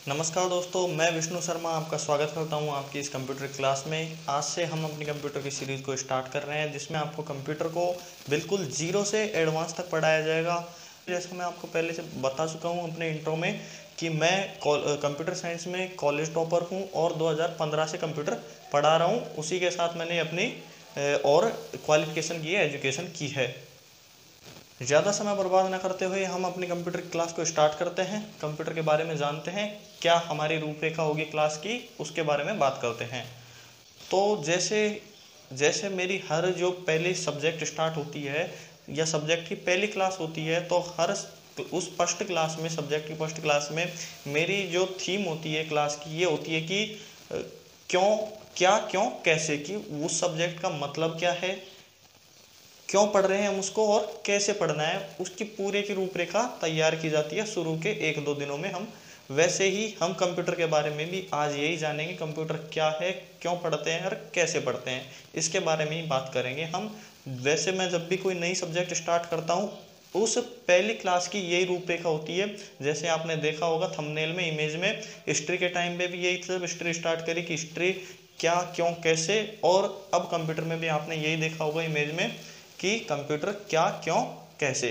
नमस्कार दोस्तों, मैं विष्णु शर्मा आपका स्वागत करता हूं आपकी इस कंप्यूटर क्लास में। आज से हम अपनी कंप्यूटर की सीरीज़ को स्टार्ट कर रहे हैं, जिसमें आपको कंप्यूटर को बिल्कुल जीरो से एडवांस तक पढ़ाया जाएगा। जैसा मैं आपको पहले से बता चुका हूं अपने इंट्रो में कि मैं कंप्यूटर साइंस में कॉलेज टॉपर हूं और 2015 से कंप्यूटर पढ़ा रहा हूं। उसी के साथ मैंने अपनी और क्वालिफिकेशन की एजुकेशन की है। ज़्यादा समय बर्बाद न करते हुए हम अपनी कंप्यूटर क्लास को स्टार्ट करते हैं। कंप्यूटर के बारे में जानते हैं, क्या हमारी रूपरेखा होगी क्लास की, उसके बारे में बात करते हैं। तो जैसे जैसे मेरी हर जो पहली सब्जेक्ट स्टार्ट होती है या सब्जेक्ट की पहली क्लास होती है, तो हर उस फर्स्ट क्लास में, सब्जेक्ट की फर्स्ट क्लास में मेरी जो थीम होती है क्लास की, ये होती है कि क्यों, क्या, क्यों, कैसे, कि उस सब्जेक्ट का मतलब क्या है, क्यों पढ़ रहे हैं हम उसको और कैसे पढ़ना है, उसकी पूरे की रूपरेखा तैयार की जाती है शुरू के 1-2 दिनों में। हम वैसे ही हम कंप्यूटर के बारे में भी आज यही जानेंगे, कंप्यूटर क्या है, क्यों पढ़ते हैं और कैसे पढ़ते हैं, इसके बारे में ही बात करेंगे हम। वैसे मैं जब भी कोई नई सब्जेक्ट स्टार्ट करता हूँ, उस पहली क्लास की यही रूपरेखा होती है। जैसे आपने देखा होगा थंबनेल में, इमेज में, हिस्ट्री के टाइम पे भी यही था, हिस्ट्री स्टार्ट करी कि हिस्ट्री क्या, क्यों, कैसे। और अब कंप्यूटर में भी आपने यही देखा होगा इमेज में कि कंप्यूटर क्या, क्यों, कैसे।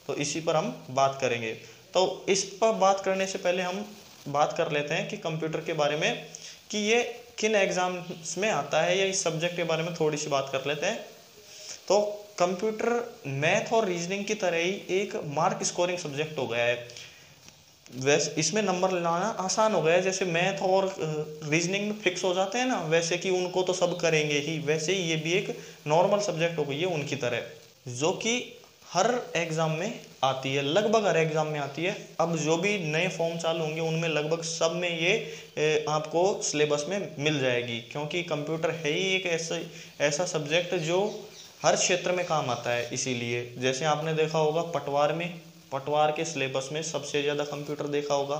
तो इसी पर हम बात करेंगे। तो इस पर बात करने से पहले हम बात कर लेते हैं कि कंप्यूटर के बारे में, कि ये किन एग्जाम्स में आता है, या इस सब्जेक्ट के बारे में थोड़ी सी बात कर लेते हैं। तो कंप्यूटर मैथ और रीजनिंग की तरह ही एक मार्क स्कोरिंग सब्जेक्ट हो गया है। वैसे इसमें नंबर लाना आसान हो गया है। जैसे मैथ और रीजनिंग में फिक्स हो जाते हैं ना, वैसे कि उनको तो सब करेंगे ही, वैसे ही ये भी एक नॉर्मल सब्जेक्ट हो गई है उनकी तरह, जो कि हर एग्जाम में आती है, लगभग हर एग्जाम में आती है। अब जो भी नए फॉर्म चालू होंगे उनमें लगभग सब में ये आपको सिलेबस में मिल जाएगी, क्योंकि कंप्यूटर है ही एक ऐसा सब्जेक्ट जो हर क्षेत्र में काम आता है। इसीलिए जैसे आपने देखा होगा पटवार के सिलेबस में सबसे ज़्यादा कंप्यूटर देखा होगा।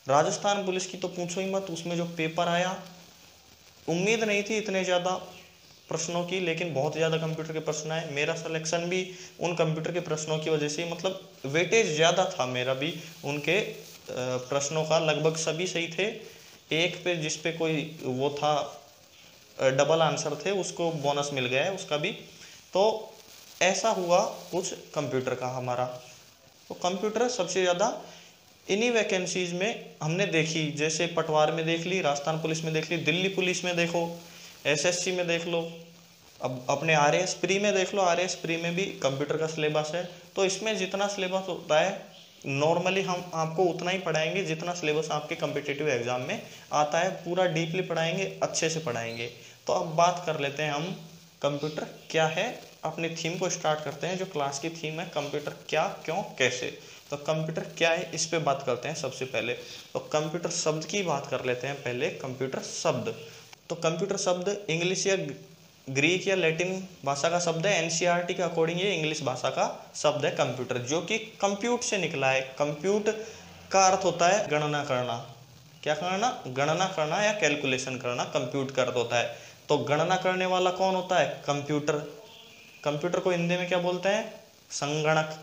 राजस्थान पुलिस की तो पूछो ही मत, उसमें जो पेपर आया, उम्मीद नहीं थी इतने ज़्यादा प्रश्नों की, लेकिन बहुत ज़्यादा कंप्यूटर के प्रश्न आए। मेरा सिलेक्शन भी उन कंप्यूटर के प्रश्नों की वजह से, मतलब वेटेज ज़्यादा था मेरा भी उनके प्रश्नों का, लगभग सभी सही थे। एक पे जिस पे कोई वो था, डबल आंसर थे, उसको बोनस मिल गया है उसका भी। तो ऐसा हुआ कुछ कंप्यूटर का हमारा। तो कंप्यूटर सबसे ज़्यादा इन्हीं वैकेंसीज में हमने देखी, जैसे पटवार में देख ली, राजस्थान पुलिस में देख ली, दिल्ली पुलिस में देखो, एसएससी में देख लो, अब अपने आरएएस प्री में देख लो। आरएएस प्री में भी कंप्यूटर का सिलेबस है। तो इसमें जितना सिलेबस होता है नॉर्मली हम आपको उतना ही पढ़ाएंगे जितना सिलेबस आपके कम्पिटिटिव एग्जाम में आता है। पूरा डीपली पढ़ाएंगे, अच्छे से पढ़ाएंगे। तो अब बात कर लेते हैं हम कंप्यूटर क्या है। अपनी थीम को स्टार्ट करते हैं, जो क्लास की थीम है, कंप्यूटर क्या, क्यों, कैसे। तो कंप्यूटर क्या है, इस पे बात करते हैं सबसे पहले। तो कंप्यूटर शब्द की बात कर लेते हैं पहले। कंप्यूटर शब्द, तो कंप्यूटर शब्द इंग्लिश या ग्रीक या लैटिन भाषा का शब्द है। एनसीईआरटी के अकॉर्डिंग ये इंग्लिश भाषा का शब्द है कंप्यूटर, जो कि कंप्यूट से निकला है। कंप्यूट का अर्थ होता है गणना करना। क्या करना? गणना करना या कैलकुलेशन करना, कंप्यूट का अर्थ होता है। तो गणना करने वाला कौन होता है? कंप्यूटर। कंप्यूटर को हिंदी में क्या बोलते हैं? संगणक।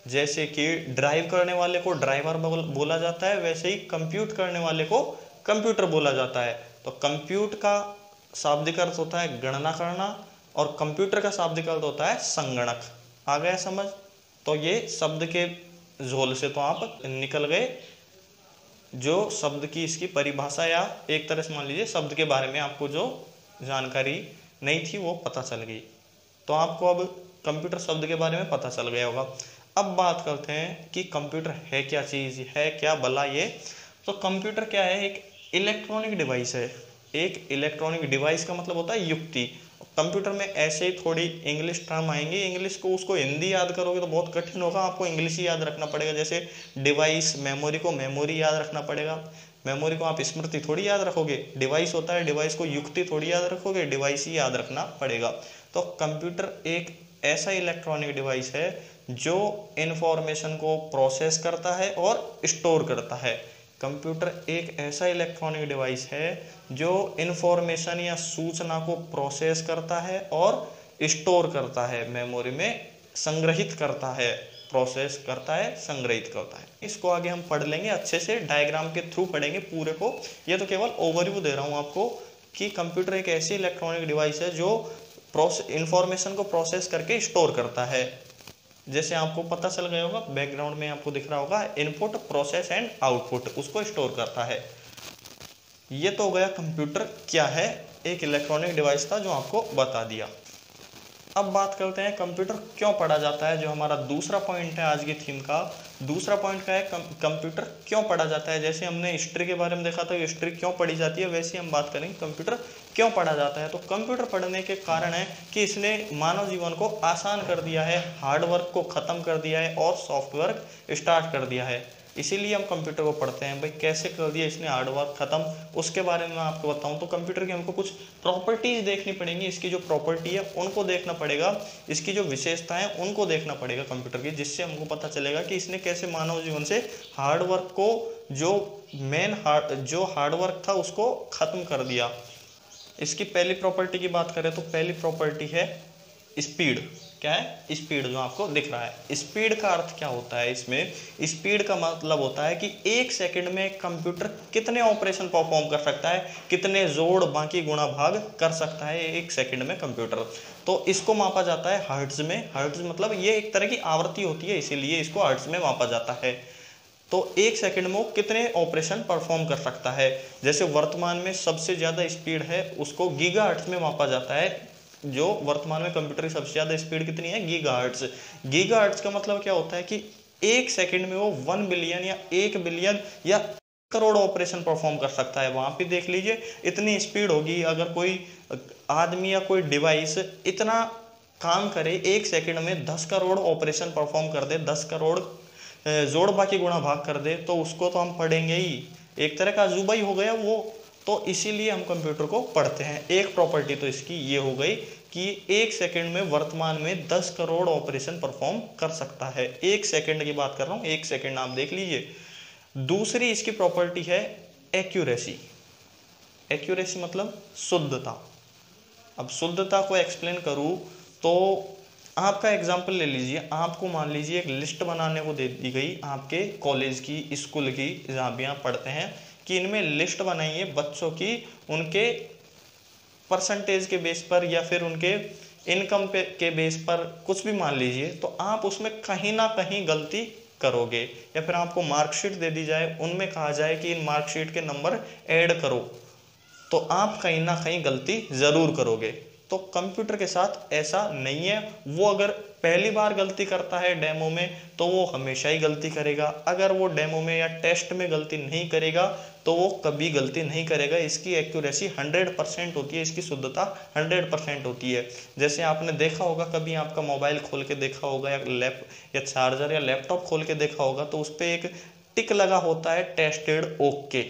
जैसे कि ड्राइव करने वाले को ड्राइवर बोला जाता है, वैसे ही कंप्यूट करने वाले को कंप्यूटर बोला जाता है। तो कंप्यूट का शाब्दिक अर्थ होता है गणना करना, और कंप्यूटर का शाब्दिक अर्थ होता है संगणक। आ गया समझ? तो ये शब्द के झोल से तो आप निकल गए। जो शब्द की इसकी परिभाषा, या एक तरह से मान लीजिए शब्द के बारे में आपको जो जानकारी नहीं थी वो पता चल गई। तो आपको अब कंप्यूटर शब्द के बारे में पता चल गया होगा। अब बात करते हैं कि कंप्यूटर है क्या चीज़, है क्या भला ये। तो कंप्यूटर क्या है? एक इलेक्ट्रॉनिक डिवाइस है। एक इलेक्ट्रॉनिक डिवाइस का मतलब होता है युक्ति। कंप्यूटर में ऐसे ही थोड़ी इंग्लिश टर्म आएंगे, इंग्लिश को उसको हिंदी याद करोगे तो बहुत कठिन होगा, आपको इंग्लिश ही याद रखना पड़ेगा। जैसे डिवाइस, मेमोरी को मेमोरी याद रखना पड़ेगा। मेमोरी को आप स्मृति थोड़ी याद रखोगे। डिवाइस होता है, डिवाइस को युक्ति थोड़ी याद रखोगे, डिवाइस ही याद रखना पड़ेगा। तो कंप्यूटर एक ऐसा इलेक्ट्रॉनिक डिवाइस है जो इंफॉर्मेशन को प्रोसेस करता है और स्टोर करता है। कंप्यूटर एक ऐसा इलेक्ट्रॉनिक डिवाइस है जो इंफॉर्मेशन या सूचना को प्रोसेस करता है और स्टोर करता है, मेमोरी में संग्रहित करता है। प्रोसेस करता है, संग्रहित करता है। इसको आगे हम पढ़ लेंगे अच्छे से, डायग्राम के थ्रू पढ़ेंगे पूरे को। ये तो केवल ओवरव्यू दे रहा हूँ आपको कि कंप्यूटर एक ऐसी इलेक्ट्रॉनिक डिवाइस है जो इंफॉर्मेशन को प्रोसेस करके स्टोर करता है। जैसे आपको पता चल गया होगा, बैकग्राउंड में आपको दिख रहा होगा इनपुट, प्रोसेस एंड आउटपुट, उसको स्टोर करता है। ये तो हो गया कंप्यूटर क्या है, एक इलेक्ट्रॉनिक डिवाइस था जो आपको बता दिया। अब बात करते हैं कंप्यूटर क्यों पढ़ा जाता है, जो हमारा दूसरा पॉइंट है आज की थीम का। दूसरा पॉइंट क्या है, कंप्यूटर क्यों पढ़ा जाता है। जैसे हमने हिस्ट्री के बारे में देखा था, हिस्ट्री क्यों पढ़ी जाती है, वैसे हम बात करेंगे कंप्यूटर क्यों पढ़ा जाता है। तो कंप्यूटर पढ़ने के कारण है कि इसने मानव जीवन को आसान कर दिया है, हार्ड वर्क को खत्म कर दिया है और सॉफ्ट वर्क स्टार्ट कर दिया है। इसीलिए हम कंप्यूटर को पढ़ते हैं। भाई कैसे कर दिया इसने हार्ड वर्क खत्म, उसके बारे में मैं आपको बताऊं तो कंप्यूटर की हमको कुछ प्रॉपर्टीज देखनी पड़ेंगी। इसकी जो प्रॉपर्टी है उनको देखना पड़ेगा, इसकी जो विशेषताएं हैं उनको देखना पड़ेगा कंप्यूटर की, जिससे हमको पता चलेगा कि इसने कैसे मानव जीवन से हार्ड वर्क को, जो हार्ड वर्क था उसको खत्म कर दिया। इसकी पहली प्रॉपर्टी की बात करें तो पहली प्रॉपर्टी है स्पीड। क्या है, स्पीड, जो आपको दिख रहा है। स्पीड का अर्थ क्या होता है, इसमें स्पीड का मतलब होता है कि एक सेकंड में कंप्यूटर कितने ऑपरेशन परफॉर्म कर सकता है, कितने जोड़ बाकी गुणा भाग कर सकता है एक सेकंड में कंप्यूटर। तो इसको मापा जाता है हर्ट्ज में। हर्ट्ज मतलब ये एक तरह की आवृत्ति होती है, इसीलिए इसको हर्ट्ज में मापा जाता है। तो एक सेकंड में वो कितने ऑपरेशन परफॉर्म कर सकता है। जैसे वर्तमान में सबसे ज़्यादा स्पीड है उसको गीगाहर्ट्ज में मापा जाता है। जो वर्तमान में कंप्यूटर की सबसे ज़्यादा स्पीड कितनी है, गीगाहर्ट्ज। गीगाहर्ट्ज का मतलब क्या होता है कि एक सेकंड में वो 1 बिलियन या 1 बिलियन या करोड़ ऑपरेशन परफॉर्म कर सकता है। वहाँ पे देख लीजिए इतनी स्पीड होगी। अगर कोई आदमी या कोई डिवाइस इतना काम करे, एक सेकंड में 10 करोड़ ऑपरेशन परफॉर्म कर दे, 10 करोड़ जोड़ बाकी गुणा भाग कर दे, तो उसको तो हम पढ़ेंगे ही, एक तरह का अजूबा ही हो गया वो। तो इसीलिए हम कंप्यूटर को पढ़ते हैं। एक प्रॉपर्टी तो इसकी ये हो गई कि एक सेकंड में वर्तमान में 10 करोड़ ऑपरेशन परफॉर्म कर सकता है। एक सेकंड की बात कर रहा हूँ, एक सेकंड आप देख लीजिए। दूसरी इसकी प्रॉपर्टी है एक्यूरेसी। एक्यूरेसी मतलब शुद्धता। अब शुद्धता को एक्सप्लेन करूँ तो आपका एग्जाम्पल ले लीजिए। आपको मान लीजिए एक लिस्ट बनाने को दे दी गई आपके कॉलेज की, स्कूल की, जहाँ भी आप पढ़ते हैं, कि इनमें लिस्ट बनाइए बच्चों की, उनके परसेंटेज के बेस पर या फिर उनके इनकम के बेस पर, कुछ भी मान लीजिए। तो आप उसमें कहीं ना कहीं गलती करोगे, या फिर आपको मार्कशीट दे दी जाए, उनमें कहा जाए कि इन मार्कशीट के नंबर ऐड करो, तो आप कहीं ना कहीं गलती ज़रूर करोगे। तो कंप्यूटर के साथ ऐसा नहीं है। वो अगर पहली बार गलती करता है डेमो में, तो वो हमेशा ही गलती करेगा। अगर वो डेमो में या टेस्ट में गलती नहीं करेगा तो वो कभी गलती नहीं करेगा। इसकी एक्यूरेसी 100% होती है, इसकी शुद्धता 100% होती है। जैसे आपने देखा होगा, कभी आपका मोबाइल खोल के देखा होगा, या चार्जर या लैपटॉप खोल के देखा होगा, तो उस पर एक टिक लगा होता है, टेस्टेड ओके।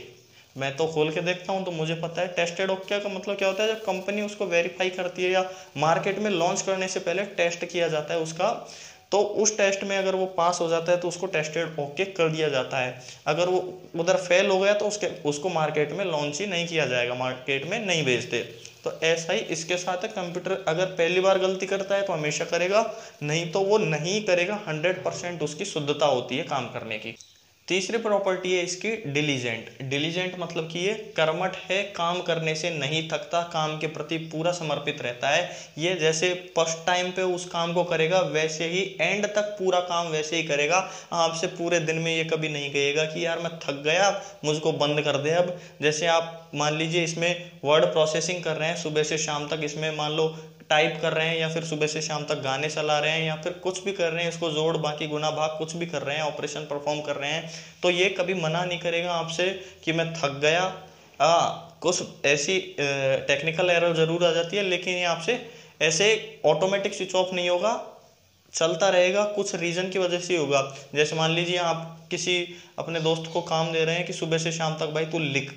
मैं तो खोल के देखता हूं तो मुझे पता है टेस्टेड ओके का मतलब क्या होता है। जब कंपनी उसको वेरीफाई करती है या मार्केट में लॉन्च करने से पहले टेस्ट किया जाता है उसका, तो उस टेस्ट में अगर वो पास हो जाता है तो उसको टेस्टेड ओके कर दिया जाता है। अगर वो उधर फेल हो गया तो उसको मार्केट में लॉन्च ही नहीं किया जाएगा, मार्केट में नहीं भेजते। तो ऐसा ही इसके साथ है, कंप्यूटर अगर पहली बार गलती करता है तो हमेशा करेगा, नहीं तो वो नहीं करेगा। 100% उसकी शुद्धता होती है काम करने की। तीसरी प्रॉपर्टी है इसकी डिलीजेंट। डिलीजेंट मतलब कि ये कर्मठ है, काम करने से नहीं थकता, काम के प्रति पूरा समर्पित रहता है। ये जैसे फर्स्ट टाइम पे उस काम को करेगा, वैसे ही एंड तक पूरा काम वैसे ही करेगा। आपसे पूरे दिन में ये कभी नहीं कहेगा कि यार मैं थक गया, मुझको बंद कर दे अब। जैसे आप मान लीजिए इसमें वर्ड प्रोसेसिंग कर रहे हैं, सुबह से शाम तक इसमें मान लो टाइप कर रहे हैं, या फिर सुबह से शाम तक गाने चला रहे हैं, या फिर कुछ भी कर रहे हैं, इसको जोड़ बाकी गुना भाग कुछ भी कर रहे हैं, ऑपरेशन परफॉर्म कर रहे हैं, तो ये कभी मना नहीं करेगा आपसे कि मैं थक गया। कुछ ऐसी टेक्निकल एरर जरूर आ जाती है, लेकिन ये आपसे ऐसे ऑटोमेटिक स्विच ऑफ नहीं होगा, चलता रहेगा। कुछ रीजन की वजह से होगा। जैसे मान लीजिए आप किसी अपने दोस्त को काम दे रहे हैं कि सुबह से शाम तक भाई तू लिख,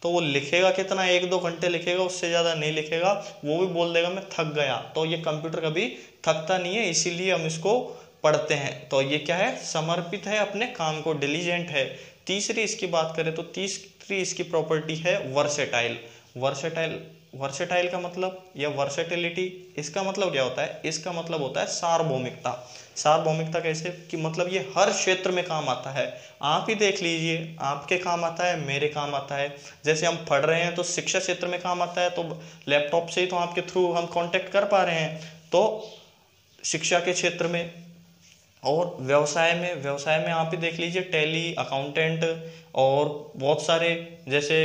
तो वो लिखेगा कितना, 1-2 घंटे लिखेगा, उससे ज़्यादा नहीं लिखेगा। वो भी बोल देगा मैं थक गया। तो ये कंप्यूटर कभी थकता नहीं है, इसीलिए हम इसको पढ़ते हैं। तो ये क्या है, समर्पित है अपने काम को, डिलीजेंट है। तीसरी इसकी बात करें तो तीसरी इसकी प्रॉपर्टी है वर्सेटाइल। वर्सेटाइल वर्सेटाइल का मतलब या वर्सेटिलिटी, इसका मतलब क्या होता है? इसका मतलब होता है सार्वभौमिकता। सार्वभौमिकता कैसे कि मतलब ये हर क्षेत्र में काम आता है। आप ही देख लीजिए, आपके काम आता है, मेरे काम आता है। जैसे हम पढ़ रहे हैं तो शिक्षा क्षेत्र में काम आता है, तो लैपटॉप से ही तो आपके थ्रू हम कांटेक्ट कर पा रहे हैं, तो शिक्षा के क्षेत्र में। और व्यवसाय में आप ही देख लीजिए, टैली, अकाउंटेंट और बहुत सारे जैसे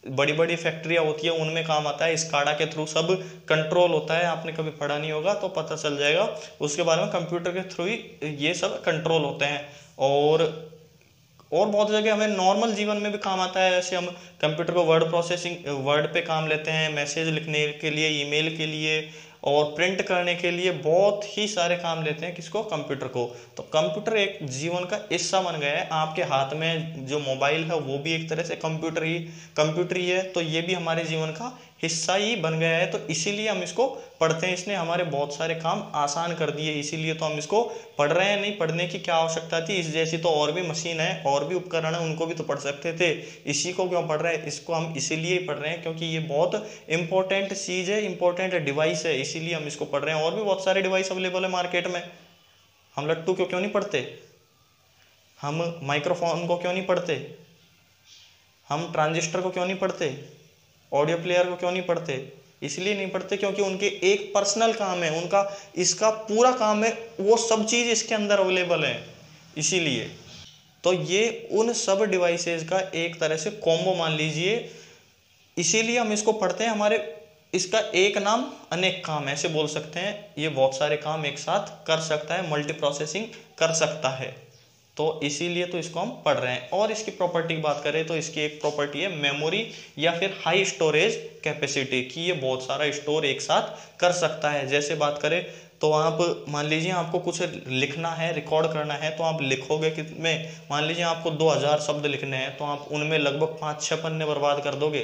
बड़ी बड़ी फैक्ट्रियाँ होती है उनमें काम आता है। स्काडा के थ्रू सब कंट्रोल होता है। आपने कभी पढ़ा नहीं होगा तो पता चल जाएगा उसके बारे में, कंप्यूटर के थ्रू ही ये सब कंट्रोल होते हैं। और बहुत जगह हमें नॉर्मल जीवन में भी काम आता है। जैसे हम कंप्यूटर को वर्ड पे काम लेते हैं, मैसेज लिखने के लिए, ईमेल के लिए और प्रिंट करने के लिए बहुत ही सारे काम लेते हैं। किसको? कंप्यूटर को। तो कंप्यूटर एक जीवन का हिस्सा बन गया है। आपके हाथ में जो मोबाइल है वो भी एक तरह से कंप्यूटर ही है, तो ये भी हमारे जीवन का हिस्सा ही बन गया है। तो इसीलिए हम इसको पढ़ते हैं। इसने हमारे बहुत सारे काम आसान कर दिए, इसीलिए तो हम इसको पढ़ रहे हैं। नहीं पढ़ने की क्या आवश्यकता थी? इस जैसी तो और भी मशीन है, और भी उपकरण है, उनको भी तो पढ़ सकते थे। इसी को क्यों पढ़ रहे हैं? इसको हम इसीलिए पढ़ रहे हैं क्योंकि ये बहुत इंपॉर्टेंट चीज है, इंपॉर्टेंट डिवाइस है, इसीलिए हम इसको पढ़ रहे हैं। और भी बहुत सारे डिवाइस अवेलेबल है मार्केट में। हम लट्टू को क्यों नहीं पढ़ते? हम माइक्रोफोन को क्यों नहीं पढ़ते? हम ट्रांजिस्टर को क्यों नहीं पढ़ते? ऑडियो प्लेयर को क्यों नहीं पढ़ते? इसलिए नहीं पढ़ते क्योंकि उनके एक पर्सनल काम है, उनका इसका पूरा काम है, वो सब चीज इसके अंदर अवेलेबल है। इसीलिए तो ये उन सब डिवाइसेस का एक तरह से कॉम्बो मान लीजिए। इसीलिए हम इसको पढ़ते हैं। हमारे इसका एक नाम अनेक काम, ऐसे बोल सकते हैं। ये बहुत सारे काम एक साथ कर सकता है, मल्टी प्रोसेसिंग कर सकता है, तो इसीलिए तो इसको हम पढ़ रहे हैं। और इसकी प्रॉपर्टी की बात करें तो इसकी एक प्रॉपर्टी है मेमोरी या फिर हाई स्टोरेज कैपेसिटी, कि ये बहुत सारा स्टोर एक साथ कर सकता है। जैसे बात करें तो आप मान लीजिए आपको कुछ लिखना है, रिकॉर्ड करना है, तो आप लिखोगे कितने? मान लीजिए आपको 2000 शब्द लिखने हैं, तो आप उनमें लगभग 5-6 पन्ने बर्बाद कर दोगे।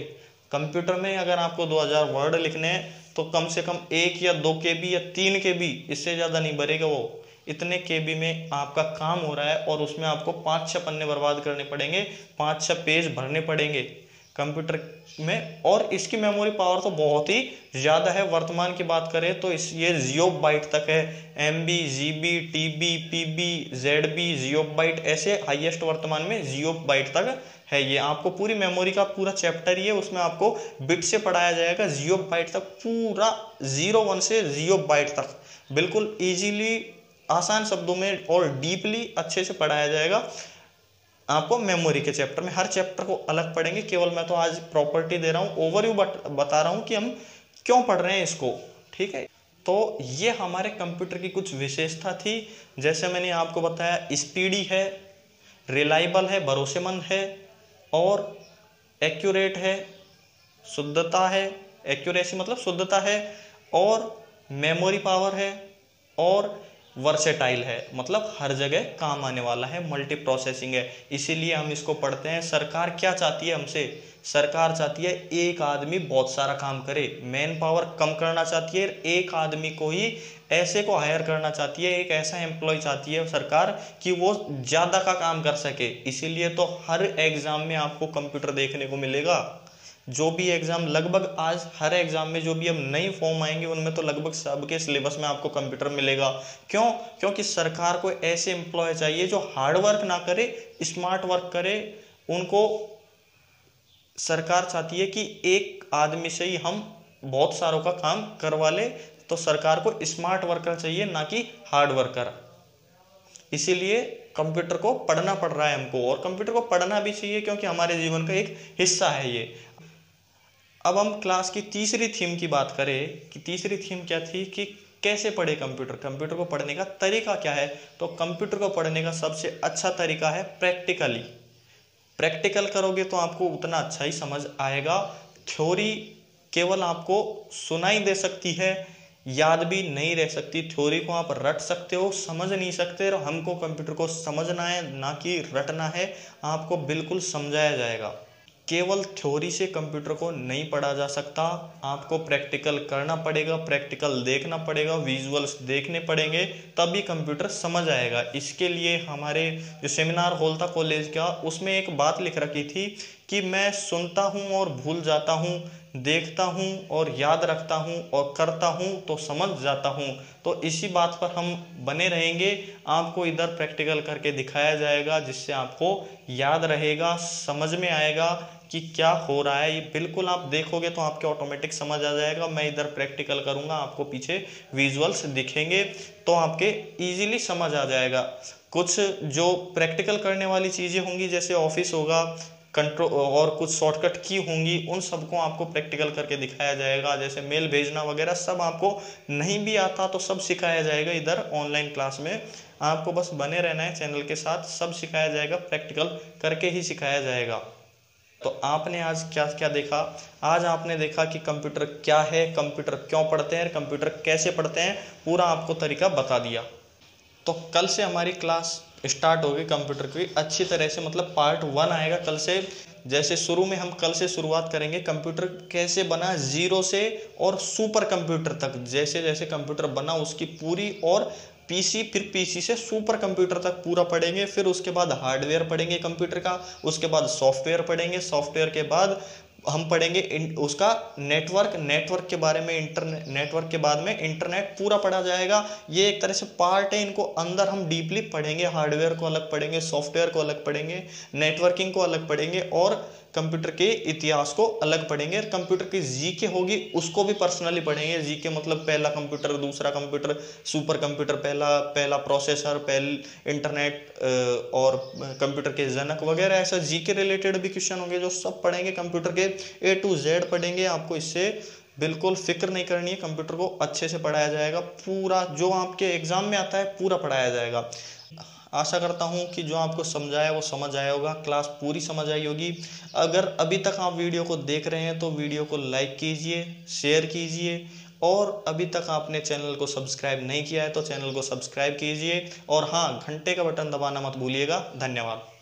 कंप्यूटर में अगर आपको 2000 वर्ड लिखने हैं तो कम से कम 1 या 2 KB या 3 KB, इससे ज़्यादा नहीं भरेगा वो। इतने KB में आपका काम हो रहा है और उसमें आपको 5-6 पन्ने बर्बाद करने पड़ेंगे, 5-6 पेज भरने पड़ेंगे कंप्यूटर में। और इसकी मेमोरी पावर तो बहुत ही ज़्यादा है। वर्तमान की बात करें तो ये जियोबाइट तक है। MB, GB, TB, PB, ZB, जियोबाइट, ऐसे हाईएस्ट वर्तमान में जियोबाइट तक है। ये आपको पूरी मेमोरी का पूरा चैप्टर ही है, उसमें आपको बिट से पढ़ाया जाएगा जियोबाइट तक, पूरा 01 से जियोबाइट तक, बिल्कुल इजीली, आसान शब्दों में और डीपली अच्छे से पढ़ाया जाएगा आपको मेमोरी के चैप्टर में। हर चैप्टर को अलग पढ़ेंगे, केवल मैं तो आज प्रॉपर्टी दे रहा हूँ, ओवरव्यू बता रहा हूँ कि हम क्यों पढ़ रहे हैं इसको, ठीक है। तो ये हमारे कंप्यूटर की कुछ विशेषता थी। जैसे मैंने आपको बताया, स्पीडी है, रिलायबल है, भरोसेमंद है, और एक्यूरेट है, शुद्धता है, एक्यूरेसी मतलब शुद्धता है, और मेमोरी पावर है, और वर्सेटाइल है, मतलब हर जगह काम आने वाला है, मल्टी प्रोसेसिंग है। इसीलिए हम इसको पढ़ते हैं। सरकार क्या चाहती है हमसे? सरकार चाहती है एक आदमी बहुत सारा काम करे, मैन पावर कम करना चाहती है, एक आदमी को ही ऐसे को हायर करना चाहती है, एक ऐसा एम्प्लॉय चाहती है सरकार कि वो ज़्यादा का काम कर सके। इसीलिए तो हर एग्जाम में आपको कंप्यूटर देखने को मिलेगा। जो भी एग्जाम, लगभग आज हर एग्जाम में जो भी अब नई फॉर्म आएंगे उनमें तो लगभग सबके सिलेबस में आपको कंप्यूटर मिलेगा। क्यों? क्योंकि सरकार को ऐसे एम्प्लॉय चाहिए जो हार्ड वर्क ना करे, स्मार्ट वर्क करे। उनको सरकार चाहती है कि एक आदमी से ही हम बहुत सारों का काम करवा ले, तो सरकार को स्मार्ट वर्कर चाहिए, ना कि हार्ड वर्कर। इसीलिए कंप्यूटर को पढ़ना पड़ रहा है हमको, और कंप्यूटर को पढ़ना भी चाहिए क्योंकि हमारे जीवन का एक हिस्सा है ये। अब हम क्लास की तीसरी थीम की बात करें कि तीसरी थीम क्या थी कि कैसे पढ़े कंप्यूटर, कंप्यूटर को पढ़ने का तरीका क्या है। तो कंप्यूटर को पढ़ने का सबसे अच्छा तरीका है प्रैक्टिकली। प्रैक्टिकल करोगे तो आपको उतना अच्छा ही समझ आएगा। थ्योरी केवल आपको सुनाई दे सकती है, याद भी नहीं रह सकती। थ्योरी को आप रट सकते हो, समझ नहीं सकते। हमको कंप्यूटर को समझना है, ना कि रटना है। आपको बिल्कुल समझाया जाएगा। केवल थ्योरी से कंप्यूटर को नहीं पढ़ा जा सकता, आपको प्रैक्टिकल करना पड़ेगा, प्रैक्टिकल देखना पड़ेगा, विजुअल्स देखने पड़ेंगे, तभी कंप्यूटर समझ आएगा। इसके लिए हमारे जो सेमिनार हॉल था कॉलेज का, उसमें एक बात लिख रखी थी कि मैं सुनता हूँ और भूल जाता हूँ, देखता हूँ और याद रखता हूँ और करता हूँ तो समझ जाता हूँ। तो इसी बात पर हम बने रहेंगे। आपको इधर प्रैक्टिकल करके दिखाया जाएगा जिससे आपको याद रहेगा, समझ में आएगा कि क्या हो रहा है। ये बिल्कुल आप देखोगे तो आपके ऑटोमेटिक समझ आ जाएगा। मैं इधर प्रैक्टिकल करूँगा, आपको पीछे विजुअल्स दिखेंगे तो आपके इजीली समझ आ जाएगा। कुछ जो प्रैक्टिकल करने वाली चीज़ें होंगी जैसे ऑफिस होगा, कंट्रोल और कुछ शॉर्टकट की होंगी, उन सबको आपको प्रैक्टिकल करके दिखाया जाएगा। जैसे मेल भेजना वगैरह सब आपको नहीं भी आता तो सब सिखाया जाएगा इधर ऑनलाइन क्लास में। आपको बस बने रहना है चैनल के साथ, सब सिखाया जाएगा, प्रैक्टिकल करके ही सिखाया जाएगा। तो आपने आज क्या क्या देखा? आज आपने देखा कि कंप्यूटर क्या है, कंप्यूटर क्यों पढ़ते हैं, कंप्यूटर कैसे पढ़ते हैं, पूरा आपको तरीका बता दिया। तो कल से हमारी क्लास स्टार्ट होगी कंप्यूटर की अच्छी तरह से, मतलब पार्ट 1 आएगा कल से। जैसे शुरू में हम कल से शुरुआत करेंगे कंप्यूटर कैसे बना, जीरो से और सुपर कंप्यूटर तक। जैसे जैसे कंप्यूटर बना उसकी पूरी, और पीसी, फिर पीसी से सुपर कंप्यूटर तक पूरा पढ़ेंगे। फिर उसके बाद हार्डवेयर पढ़ेंगे कंप्यूटर का, उसके बाद सॉफ्टवेयर पढ़ेंगे, सॉफ्टवेयर के बाद हम पढ़ेंगे उसका नेटवर्क, नेटवर्क के बारे में, इंटरनेट, नेटवर्क के बाद में इंटरनेट पूरा पढ़ा जाएगा। ये एक तरह से पार्ट है, इनको अंदर हम डीपली पढ़ेंगे। हार्डवेयर को अलग पढ़ेंगे, सॉफ्टवेयर को अलग पढ़ेंगे, नेटवर्किंग को अलग पढ़ेंगे और कंप्यूटर के इतिहास को अलग पढ़ेंगे। कंप्यूटर की जीके होगी उसको भी पर्सनली पढ़ेंगे। जीके मतलब पहला कंप्यूटर, दूसरा कंप्यूटर, सुपर कंप्यूटर, पहला प्रोसेसर, पहले इंटरनेट और कंप्यूटर के जनक वगैरह, ऐसा जीके रिलेटेड भी क्वेश्चन होंगे जो सब पढ़ेंगे। कंप्यूटर के A to Z पढ़ेंगे। आपको इससे बिल्कुल फिक्र नहीं करनी है, कंप्यूटर को अच्छे से पढ़ाया जाएगा। पूरा जो आपके एग्जाम में आता है पूरा पढ़ाया जाएगा। आशा करता हूँ कि जो आपको समझाया वो समझ आया होगा, क्लास पूरी समझ आई होगी। अगर अभी तक आप वीडियो को देख रहे हैं तो वीडियो को लाइक कीजिए, शेयर कीजिए, और अभी तक आपने चैनल को सब्सक्राइब नहीं किया है तो चैनल को सब्सक्राइब कीजिए। और हाँ, घंटे का बटन दबाना मत भूलिएगा। धन्यवाद।